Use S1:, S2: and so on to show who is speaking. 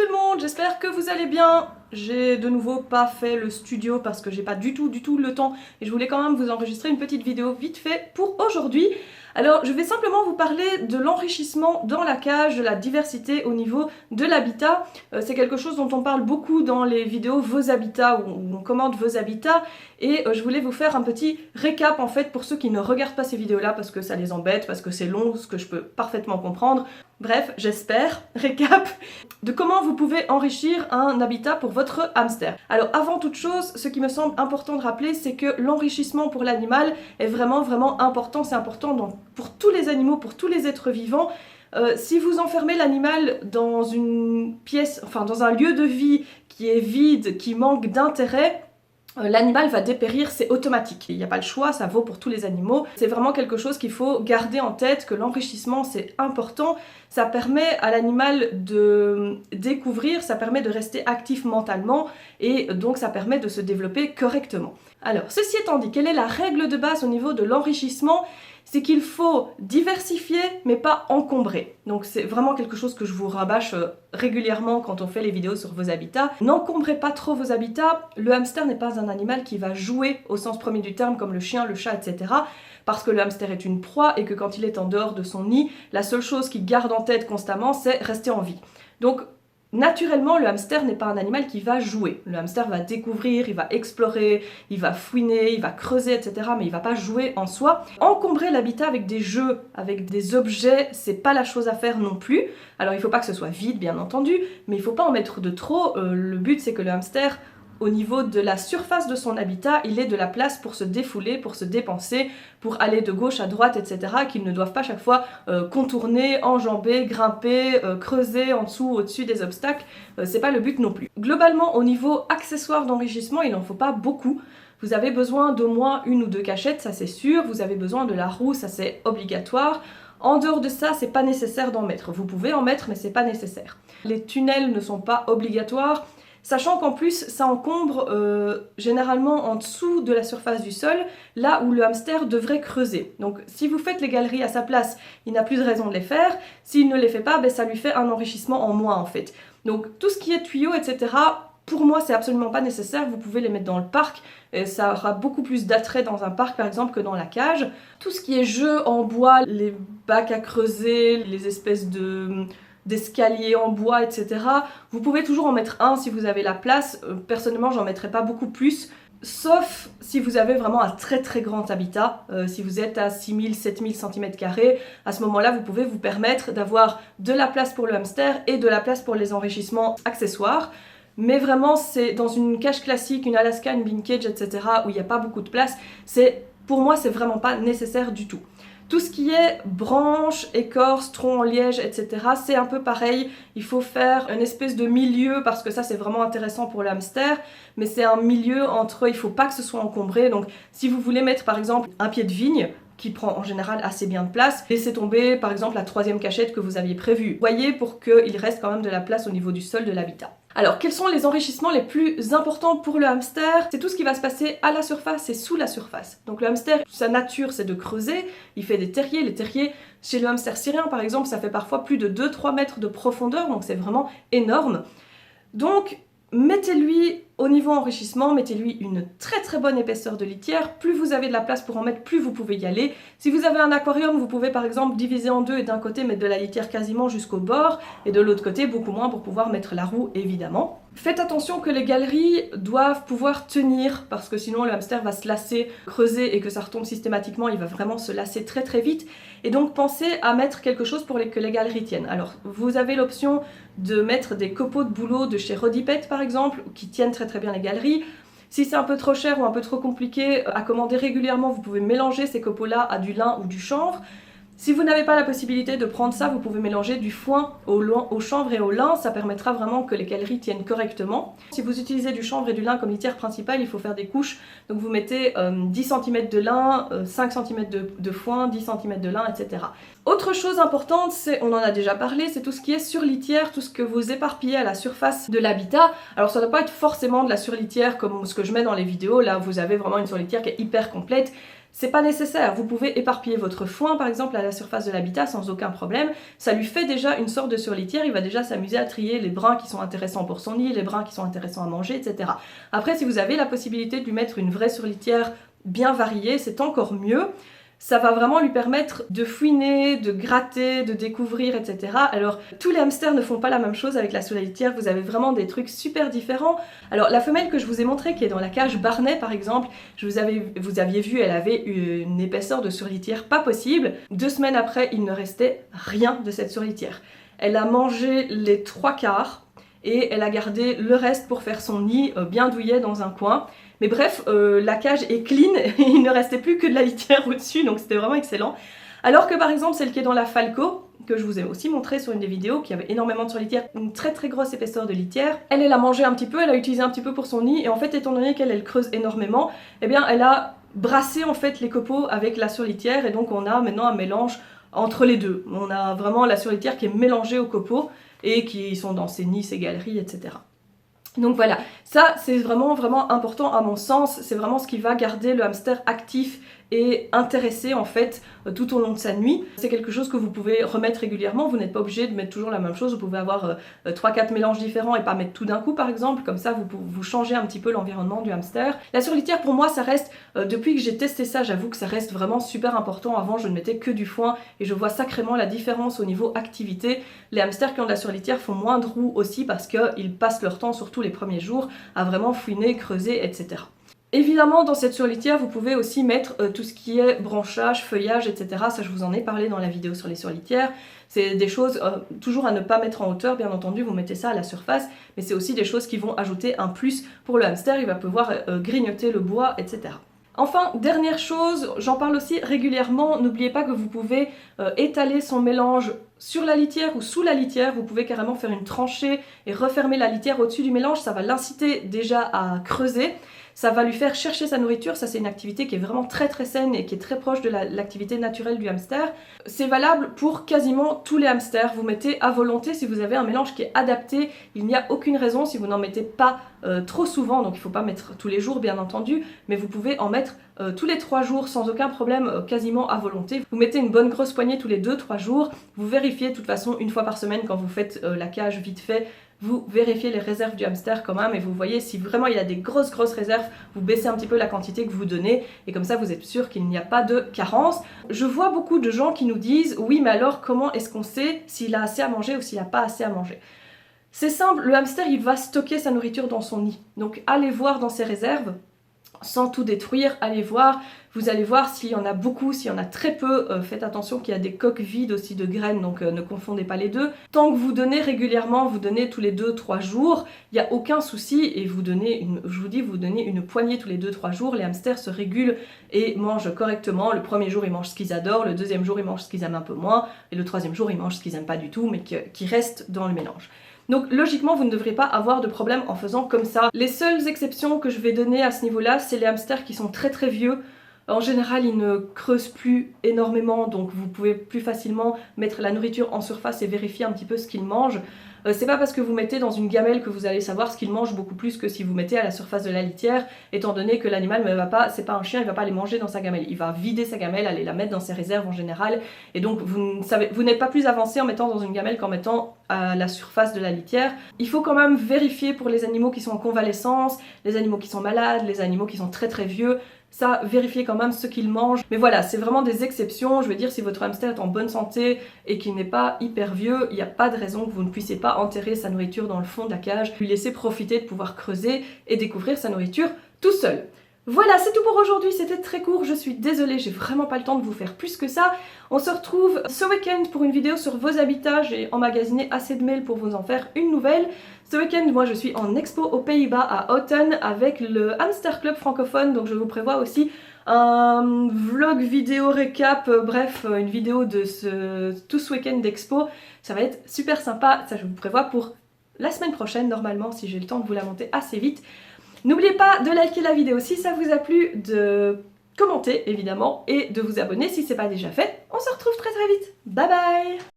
S1: tout le monde, j'espère que vous allez bien. J'ai de nouveau pas fait le studio parce que j'ai pas du tout le temps et je voulais quand même vous enregistrer une petite vidéo vite fait pour aujourd'hui. Alors je vais simplement vous parler de l'enrichissement dans la cage, de la diversité au niveau de l'habitat. C'est quelque chose dont on parle beaucoup dans les vidéos Vos habitats où on commente vos habitats et je voulais vous faire un petit récap en fait pour ceux qui ne regardent pas ces vidéos là parce que ça les embête, parce que c'est long, ce que je peux parfaitement comprendre. Bref, j'espère, récap de comment vous pouvez enrichir un habitat pour votre hamster. Alors avant toute chose, ce qui me semble important de rappeler, c'est que l'enrichissement pour l'animal est vraiment important. C'est important pour tous les animaux, pour tous les êtres vivants. Si vous enfermez l'animal dans une pièce, enfin dans un lieu de vie qui est vide, qui manque d'intérêt, l'animal va dépérir, c'est automatique. Il n'y a pas le choix, ça vaut pour tous les animaux. C'est vraiment quelque chose qu'il faut garder en tête, que l'enrichissement c'est important. Ça permet à l'animal de découvrir, ça permet de rester actif mentalement et donc ça permet de se développer correctement. Alors, ceci étant dit, quelle est la règle de base au niveau de l'enrichissement ? C'est qu'il faut diversifier mais pas encombrer. Donc c'est vraiment quelque chose que je vous rabâche régulièrement quand on fait les vidéos sur vos habitats. N'encombrez pas trop vos habitats. Le hamster n'est pas un animal qui va jouer au sens premier du terme comme le chien, le chat, etc. Parce que le hamster est une proie et que quand il est en dehors de son nid, la seule chose qu'il garde en tête constamment, c'est rester en vie. Donc naturellement, le hamster n'est pas un animal qui va jouer. Le hamster va découvrir, il va explorer, il va fouiner, il va creuser, etc. Mais il va pas jouer en soi. Encombrer l'habitat avec des jeux, avec des objets, c'est pas la chose à faire non plus. Alors il faut pas que ce soit vide, bien entendu, mais il faut pas en mettre de trop. Le but, c'est que le hamster, au niveau de la surface de son habitat, il ait de la place pour se défouler, pour se dépenser, pour aller de gauche à droite, etc. Qu'ils ne doivent pas chaque fois contourner, enjamber, grimper, creuser en dessous, au-dessus des obstacles. C'est pas le but non plus. Globalement, au niveau accessoires d'enrichissement, il n'en faut pas beaucoup. Vous avez besoin d'au moins une ou deux cachettes, ça c'est sûr. Vous avez besoin de la roue, ça c'est obligatoire. En dehors de ça, c'est pas nécessaire d'en mettre. Vous pouvez en mettre, mais c'est pas nécessaire. Les tunnels ne sont pas obligatoires. Sachant qu'en plus, ça encombre généralement en dessous de la surface du sol, là où le hamster devrait creuser. Donc si vous faites les galeries à sa place, il n'a plus de raison de les faire. S'il ne les fait pas, ben, ça lui fait un enrichissement en moins en fait. Donc tout ce qui est tuyaux, etc., pour moi, c'est absolument pas nécessaire. Vous pouvez les mettre dans le parc et ça aura beaucoup plus d'attrait dans un parc par exemple que dans la cage. Tout ce qui est jeux en bois, les bacs à creuser, les espèces d'escaliers en bois, etc. Vous pouvez toujours en mettre un si vous avez la place. Personnellement, j'en mettrai pas beaucoup plus, sauf si vous avez vraiment un très grand habitat. Si vous êtes à 6000, 7000 cm², à ce moment-là, vous pouvez vous permettre d'avoir de la place pour le hamster et de la place pour les enrichissements accessoires. Mais vraiment, c'est dans une cage classique, une Alaska, une bean cage, etc., où il n'y a pas beaucoup de place, pour moi, c'est vraiment pas nécessaire du tout. Tout ce qui est branches, écorces, troncs en liège, etc., c'est un peu pareil. Il faut faire une espèce de milieu parce que ça c'est vraiment intéressant pour le hamster, mais c'est un milieu entre, il faut pas que ce soit encombré. Donc si vous voulez mettre par exemple un pied de vigne, qui prend en général assez bien de place, laissez tomber par exemple la troisième cachette que vous aviez prévue. Voyez pour qu'il reste quand même de la place au niveau du sol de l'habitat. Alors, quels sont les enrichissements les plus importants pour le hamster ? C'est tout ce qui va se passer à la surface et sous la surface. Donc le hamster, sa nature, c'est de creuser. Il fait des terriers. Les terriers, chez le hamster syrien, par exemple, ça fait parfois plus de 2-3 mètres de profondeur, donc c'est vraiment énorme. Donc, mettez-lui, au niveau enrichissement, mettez-lui une très bonne épaisseur de litière. Plus vous avez de la place pour en mettre, plus vous pouvez y aller. Si vous avez un aquarium, vous pouvez par exemple diviser en deux et d'un côté mettre de la litière quasiment jusqu'au bord et de l'autre côté beaucoup moins pour pouvoir mettre la roue évidemment. Faites attention que les galeries doivent pouvoir tenir parce que sinon le hamster va se lasser, creuser et que ça retombe systématiquement, il va vraiment se lasser très vite. Et donc pensez à mettre quelque chose pour que les galeries tiennent. Alors vous avez l'option de mettre des copeaux de bouleau de chez Rodipet par exemple qui tiennent très bien les galeries. Si c'est un peu trop cher ou un peu trop compliqué à commander régulièrement, vous pouvez mélanger ces copeaux-là à du lin ou du chanvre. Si vous n'avez pas la possibilité de prendre ça, vous pouvez mélanger du foin au chanvre et au lin, ça permettra vraiment que les galeries tiennent correctement. Si vous utilisez du chanvre et du lin comme litière principale, il faut faire des couches, donc vous mettez 10 cm de lin, 5 cm de foin, 10 cm de lin, etc. Autre chose importante, on en a déjà parlé, c'est tout ce qui est surlitière, tout ce que vous éparpillez à la surface de l'habitat. Alors ça ne doit pas être forcément de la surlitière comme ce que je mets dans les vidéos, là vous avez vraiment une surlitière qui est hyper complète. c'est pas nécessaire. Vous pouvez éparpiller votre foin par exemple à la surface de l'habitat sans aucun problème. Ça lui fait déjà une sorte de surlitière, il va déjà s'amuser à trier les brins qui sont intéressants pour son nid, les brins qui sont intéressants à manger, etc. Après, si vous avez la possibilité de lui mettre une vraie surlitière bien variée, c'est encore mieux. Ça va vraiment lui permettre de fouiner, de gratter, de découvrir, etc. Alors, tous les hamsters ne font pas la même chose avec la surlitière, vous avez vraiment des trucs super différents. Alors, la femelle que je vous ai montrée, qui est dans la cage Barnet par exemple, vous aviez vu, elle avait une épaisseur de surlitière pas possible. 2 semaines après, il ne restait rien de cette surlitière. Elle a mangé les 3/4 et elle a gardé le reste pour faire son nid bien douillet dans un coin. Mais bref, la cage est clean et il ne restait plus que de la litière au-dessus, donc c'était vraiment excellent. Alors que par exemple celle qui est dans la Falco, que je vous ai aussi montré sur une des vidéos, qui avait énormément de surlitière, une très grosse épaisseur de litière, elle a mangé un petit peu, elle a utilisé un petit peu pour son nid, et en fait étant donné qu'elle creuse énormément, eh bien elle a brassé en fait les copeaux avec la surlitière, et donc on a maintenant un mélange entre les deux. On a vraiment la surlitière qui est mélangée aux copeaux, et qui sont dans ses nids, ses galeries, etc. Donc voilà, ça c'est vraiment important à mon sens, c'est vraiment ce qui va garder le hamster actif et intéressé en fait tout au long de sa nuit. C'est quelque chose que vous pouvez remettre régulièrement, vous n'êtes pas obligé de mettre toujours la même chose, vous pouvez avoir 3-4 mélanges différents et pas mettre tout d'un coup par exemple, comme ça vous changez un petit peu l'environnement du hamster. La surlitière pour moi ça reste, depuis que j'ai testé ça, j'avoue que ça reste vraiment super important. Avant je ne mettais que du foin et je vois sacrément la différence au niveau activité. Les hamsters qui ont de la surlitière font moins de roue aussi parce qu'ils passent leur temps, surtout les premiers jours, à vraiment fouiner, creuser, etc. Évidemment, dans cette surlitière, vous pouvez aussi mettre tout ce qui est branchage, feuillage, etc. Ça, je vous en ai parlé dans la vidéo sur les surlitières. C'est des choses toujours à ne pas mettre en hauteur, bien entendu, vous mettez ça à la surface, mais c'est aussi des choses qui vont ajouter un plus pour le hamster, il va pouvoir grignoter le bois, etc. Enfin, dernière chose, j'en parle aussi régulièrement, n'oubliez pas que vous pouvez étaler son mélange sur la litière ou sous la litière, vous pouvez carrément faire une tranchée et refermer la litière au-dessus du mélange, ça va l'inciter déjà à creuser. Ça va lui faire chercher sa nourriture, ça c'est une activité qui est vraiment très saine et qui est très proche de l'activité naturelle du hamster. C'est valable pour quasiment tous les hamsters, vous mettez à volonté si vous avez un mélange qui est adapté, il n'y a aucune raison si vous n'en mettez pas trop souvent, donc il ne faut pas mettre tous les jours bien entendu, mais vous pouvez en mettre tous les 3 jours sans aucun problème, quasiment à volonté. Vous mettez une bonne grosse poignée tous les 2-3 jours, vous vérifiez de toute façon une fois par semaine quand vous faites la cage vite fait, vous vérifiez les réserves du hamster quand même et vous voyez si vraiment il a des grosses réserves, vous baissez un petit peu la quantité que vous donnez et comme ça vous êtes sûr qu'il n'y a pas de carence. Je vois beaucoup de gens qui nous disent oui mais alors comment est-ce qu'on sait s'il a assez à manger ou s'il n'a pas assez à manger? C'est simple, le hamster il va stocker sa nourriture dans son nid, donc allez voir dans ses réserves. Sans tout détruire, allez voir, vous allez voir s'il y en a beaucoup, s'il y en a très peu, faites attention qu'il y a des coques vides aussi de graines, donc ne confondez pas les deux. Tant que vous donnez régulièrement, vous donnez tous les 2-3 jours, il n'y a aucun souci et vous donnez, je vous dis, vous donnez une poignée tous les 2-3 jours, les hamsters se régulent et mangent correctement. Le premier jour ils mangent ce qu'ils adorent, le deuxième jour ils mangent ce qu'ils aiment un peu moins, et le troisième jour ils mangent ce qu'ils n'aiment pas du tout, mais qui reste dans le mélange. Donc logiquement, vous ne devrez pas avoir de problème en faisant comme ça. Les seules exceptions que je vais donner à ce niveau-là, c'est les hamsters qui sont très vieux. En général, ils ne creusent plus énormément, donc vous pouvez plus facilement mettre la nourriture en surface et vérifier un petit peu ce qu'ils mangent. C'est pas parce que vous mettez dans une gamelle que vous allez savoir ce qu'il mange beaucoup plus que si vous mettez à la surface de la litière, étant donné que l'animal ne va pas, c'est pas un chien, il va pas les manger dans sa gamelle. Il va vider sa gamelle, aller la mettre dans ses réserves en général, et donc vous n'êtes pas plus avancé en mettant dans une gamelle qu'en mettant à la surface de la litière. Il faut quand même vérifier pour les animaux qui sont en convalescence, les animaux qui sont malades, les animaux qui sont très vieux. Ça, vérifiez quand même ce qu'il mange. Mais voilà, c'est vraiment des exceptions. Je veux dire, si votre hamster est en bonne santé et qu'il n'est pas hyper vieux, il n'y a pas de raison que vous ne puissiez pas enterrer sa nourriture dans le fond de la cage, lui laisser profiter de pouvoir creuser et découvrir sa nourriture tout seul. Voilà, c'est tout pour aujourd'hui, c'était très court, je suis désolée, j'ai vraiment pas le temps de vous faire plus que ça. On se retrouve ce week-end pour une vidéo sur vos habitats, j'ai emmagasiné assez de mails pour vous en faire une nouvelle. Ce week-end, moi je suis en expo aux Pays-Bas à Houten avec le Hamster Club francophone, donc je vous prévois aussi un vlog vidéo récap, bref, une vidéo de tout ce week-end d'expo. Ça va être super sympa, ça je vous prévois pour la semaine prochaine normalement, si j'ai le temps de vous la monter assez vite. N'oubliez pas de liker la vidéo si ça vous a plu, de commenter évidemment et de vous abonner si ce n'est pas déjà fait. On se retrouve très vite. Bye bye!